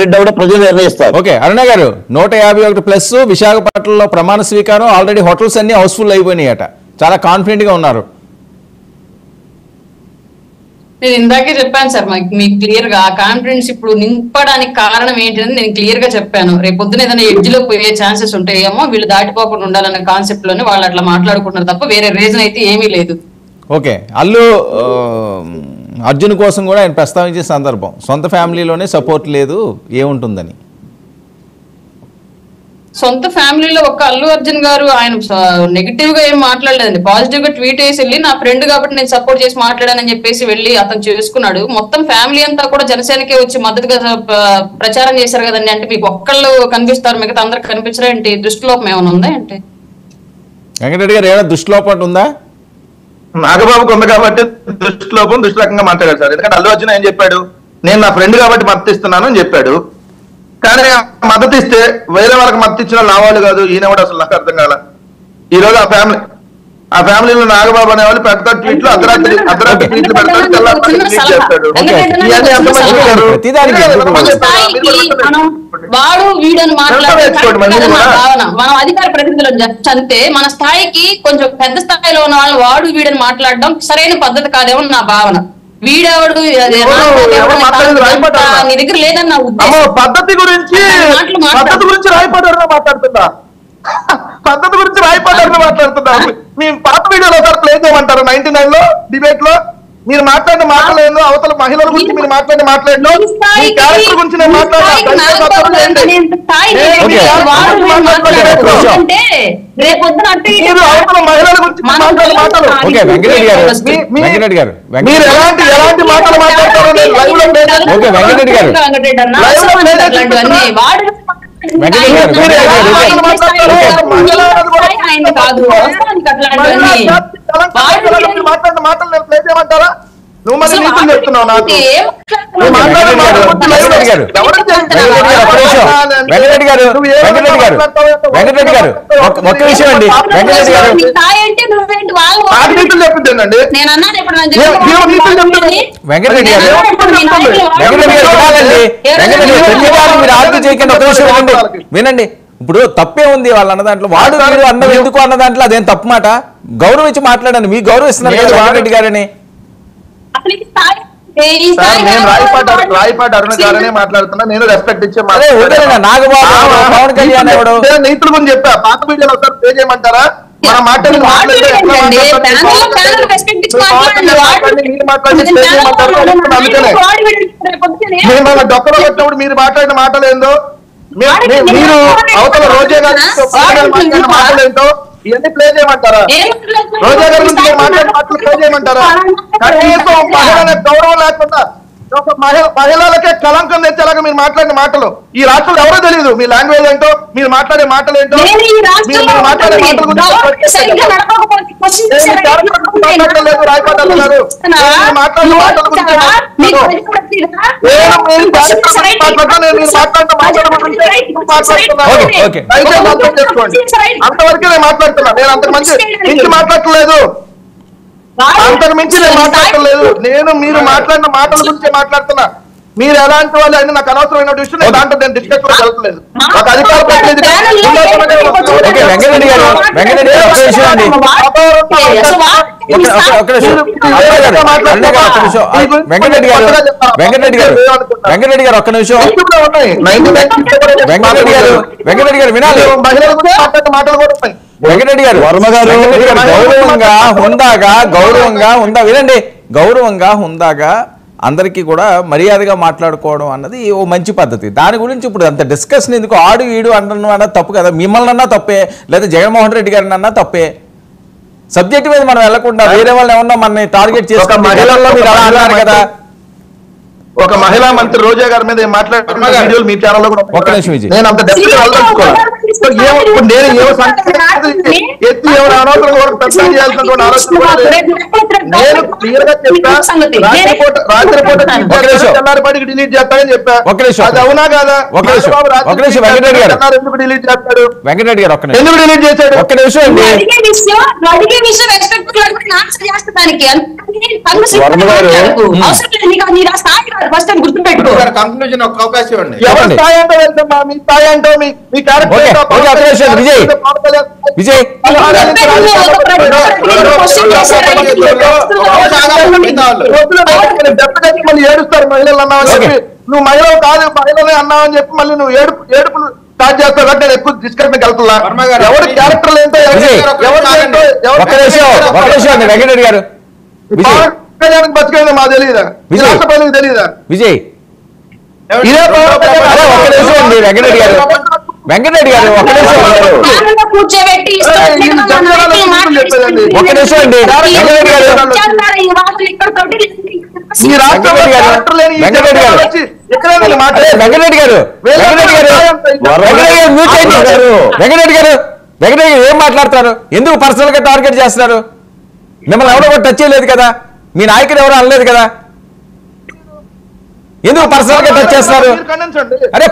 రెడ్డి కూడా ప్రజలు నిర్ణయిస్తారు. ఓకే అరుణ గారు 151 ప్లస్ విశాఖపట్నంలో ప్రమాణ స్వీకారం ఆల్రెడీ హోటల్స్ అన్ని హౌస్ఫుల్ అయిపోయినాయట, చాలా కాన్ఫిడెంట్ గా ఉన్నారు. నేను ఇందాకే చెప్పాను సార్, మీకు క్లియర్ గా కాన్ఫిడెన్స్ ఇప్పుడు నింపడానికి కారణం ఏంటని నేను క్లియర్ గా చెప్పాను. రేపు పొద్దున ఏదైనా ఎడ్జ్ లో పోయే ఛాన్సెస్ ఉంటాయేమో, వీళ్ళు దాటిపోకుండా ఉండాలనే కాన్సెప్ట్ లోనే వాళ్ళు అట్లా మాట్లాడుకుంటున్నారు తప్ప వేరే రీజన్ అయితే ఏమీ లేదు. ఓకే అల్లు అర్జున్ కోసం కూడా ఆయన ప్రస్తావించే సందర్భం, సొంత ఫ్యామిలీలోనే సపోర్ట్ లేదు ఏముంటుందని. సొంత ఫ్యామిలీలో ఒక అల్లు అర్జున్ గారు ఆయన నెగిటివ్ గా ఏం మాట్లాడలేదండి, పాజిటివ్ గా ట్వీట్ వేసి వెళ్ళి నా ఫ్రెండ్ కాబట్టి నేను సపోర్ట్ చేసి మాట్లాడానని చెప్పేసి వెళ్ళి అతను చేసుకున్నాడు. మొత్తం ఫ్యామిలీ అంతా కూడా జనసేనకే వచ్చి మద్దతుగా ప్రచారం చేశారు కదండి. అంటే మీకు ఒక్కళ్ళు కనిపిస్తారు, మిగతా అందరికి కనిపించరా ఏంటి? దృష్టిలోపం ఏమైనా ఉందా అంటే? వెంకటరెడ్డి గారు ఏమైనా దృష్టిలోపం ఉందా? నాగబాబుకు ఉంది కాబట్టి దృష్టిలోపం దృష్టి రకంగా మాట్లాడారు సార్. ఎందుకంటే అల్లు అర్జున్ ఏం చెప్పాడు, నేను నా ఫ్రెండ్ కాబట్టి మద్దతు ఇస్తున్నాను అని చెప్పాడు. కానీ మద్దతు ఇస్తే వేరే వాళ్ళకి మద్దతు ఇచ్చిన నా వాళ్ళు కాదు, ఈయన కూడా అసలు నాకు అర్థం కాల. ఈ రోజు ఆ ఫ్యామిలీలో నాగబాబు అనే వాళ్ళు పెడతారు ట్వీట్లు, అర్ధరాత్రి ట్వీట్లు పెడతారు, చేస్తాడు. వాడు వీడని మాట్లాడుకోండి. మనం అధికార ప్రతినిధులను చంపితే మన స్థాయికి కొంచెం పెద్ద స్థాయిలో ఉన్న వాళ్ళు వాడు వీడని మాట్లాడడం సరైన పద్ధతి కాదేమో నా భావన. వీడెవడు నీ దగ్గర లేదని నా ఉద్దేశం. పద్ధతి గురించి రాయిపడ్డారు మాట్లాడుతుందా? పద్ధతి గురించి రాయిపడ్డారు మాట్లాడుతుందా? మీ పాత వీడియోలో ఒకసారి ప్లే చేయమంటారు. 99 లో డిబేట్ లో మీరు మాట్లాడిన మాటలేదు, అవతల మహిళల గురించి మీరు మాట్లాడిన మాట్లాడలేదు, మీ క్యారెక్టర్ గురించి నేను మాట్లాడాను. అవతల మహిళల గురించి మాట్లాడే మాటలు మీరు ఎలాంటి మాటలు మాట్లాడతారో నేను లైవ్ లో మాట్లాడిన మాటలు నేను ప్లే చేయమంటారా? నువ్వు మరి నీతులు చెప్తున్నావు నాకు. వెంకటరెడ్డి గారు ఒక్క విషయం అండి, వెంకటరెడ్డి గారు నీతులు చెప్పిందండి. వెంకటరెడ్డి గారు మీరు ఆర్గ్యూ చేయకండి, ఒక విషయం వినండి. ఇప్పుడు తప్పే ఉంది వాళ్ళు అన్న దాంట్లో, వాడు మీరు అన్నం ఎందుకు అన్న దాంట్లో అదేం తప్పు మాట. గౌరవించి మాట్లాడండి, మీకు గౌరవిస్తున్నారు కదా వెంకటరెడ్డి గారని. రాయపాటి అరుణ గారనే మాట్లాడుతున్నా, నేను రెస్పెక్ట్ ఇచ్చే నాగబాబు పవన్ కళ్యాణ్ నీతుల గురించి చెప్పా. పాత వీడియోలో ఒకసారి ప్లే చేయమంటారా? మన మాటలు డొక్కలో వచ్చినప్పుడు మీరు మాట్లాడిన మాటలు ఏందో, మీరు అవతల రోజా గారి మాటలు ఏంటో ఇవన్నీ ప్లే చేయమంటారా? రోజా గారి గురించి మాట్లాడిన మాటలు ప్లే చేయమంటారా? కనీసం మహిళలకు గౌరవం లేకుండా ఒక మహిళలకే కలంకం తెచ్చేలాగా మీరు మాట్లాడిన మాటలు ఈ రాష్ట్రంలో ఎవరో తెలియదు. మీ లాంగ్వేజ్ ఏంటో, మీరు మాట్లాడే మాటలు ఏంటో, మీరు మాట్లాడే మాటల గురించి రాయపాటాలు గారు మాట్లాడిన మాటల గురించి అంతవరకే నేను మాట్లాడుతున్నా. నేను అంతకు మించి మాట్లాడలేదు, అంతకు మించి నేను మాట్లాడలేదు. నేను మీరు మాట్లాడిన మాటల గురించే మాట్లాడుతున్నా. మీరు ఎలాంటి వాళ్ళు అయినా నాకు అనవసరమైన విషయం నేను దాంట్లో నేను డిస్కస్ లో జరగలేదు. ఒక అధికార ప్రతినిధి వెంకటరెడ్డి గారు ఒక్క నిమిషం. వెంకటరెడ్డి గారు వినాలి. మహిళల గురించి మాట్లాడిన మాటలు కూడా ఉన్నాయి. వెంకటరెడ్డి గారు వర్మ గారు గౌరవంగా హుందాగా అందరికీ కూడా మర్యాదగా మాట్లాడుకోవడం అన్నది ఓ మంచి పద్ధతి. దాని గురించి ఇప్పుడు అంత డిస్కషన్ ఎందుకు? ఆడు ఈడు అంటున్నా అన్నది తప్పు కదా. మిమ్మల్ని అన్నా తప్పే, లేదా జగన్మోహన్ రెడ్డి గారిని అన్నా తప్పే. సబ్జెక్ట్ మీద మనం వెళ్లకుండా వేరే వాళ్ళు ఏమన్నా మనని టార్గెట్ చేసుకున్న మహిళల్లో మీరు అలా అన్నారు కదా. ఒక మహిళా మంత్రి రోజా గారి మీద మాట్లాడుతున్న వీడియోలు మీ ఛానల్లో కూడా ఒక్క నిమిషం విజయ్, నేను అంత డెప్త్ గా వెళ్ళదలుచుకోవాలి. నేను ఏమో సంఖ్య ఎత్తి ఎవరు అనవసరంగా కూడా ప్రశ్న చేయాల్సినటువంటి ఆలోచన కూడా లేదు. నేను క్లియర్ గా చెప్పా, రాత్రిపూట తెల్లారిపాటికి డిలీట్ చేస్తానని చెప్పా. అది అవునా కాదా? ఎందుకు డిలీట్ చేస్తాడు? వెంకటరెడ్డి గారు ఎందుకు డిలీట్ చేశాడు? ఒక్క నిమిషం అండి. కంక్లూజన్ ఒక అవకాశం అండి. ఎవరి స్థాయి అంటే వెళ్తామా? మీ స్థాయి అంటే మీ క్యారెక్టర్ విజయ్ మళ్ళీ ఏడుస్తారు మహిళలు అన్నావని చెప్పి. నువ్వు మహిళలు కాదు మహిళలే అన్నావని చెప్పి మళ్ళీ నువ్వు ఏడుపులు స్టార్ట్ చేస్తావు కాబట్టి నేను ఎక్కువ డిస్కషన్ వెళ్తున్నా. ఎవరి క్యారెక్టర్లు ఏంటో వెంకటరెడ్డి గారు బతికేది మాకు తెలియదా? రాష్ట్ర ప్రజలకు తెలియదా? విజయ్ వెంకటరెడ్డి గారు వెంకటరెడ్డి గారు ఒక్క నిమిషం అండి. వెంకటరెడ్డి గారు ఏం మాట్లాడతారు? ఎందుకు పర్సనల్ గా టార్గెట్ చేస్తున్నారు? మిమ్మల్ని ఎవరో కూడా టచ్ చేయలేదు కదా, మీ నాయకుడు ఎవరు అనలేదు కదా, ఎందుకు పర్సనల్ గా టచ్ చేస్తున్నారు? అరే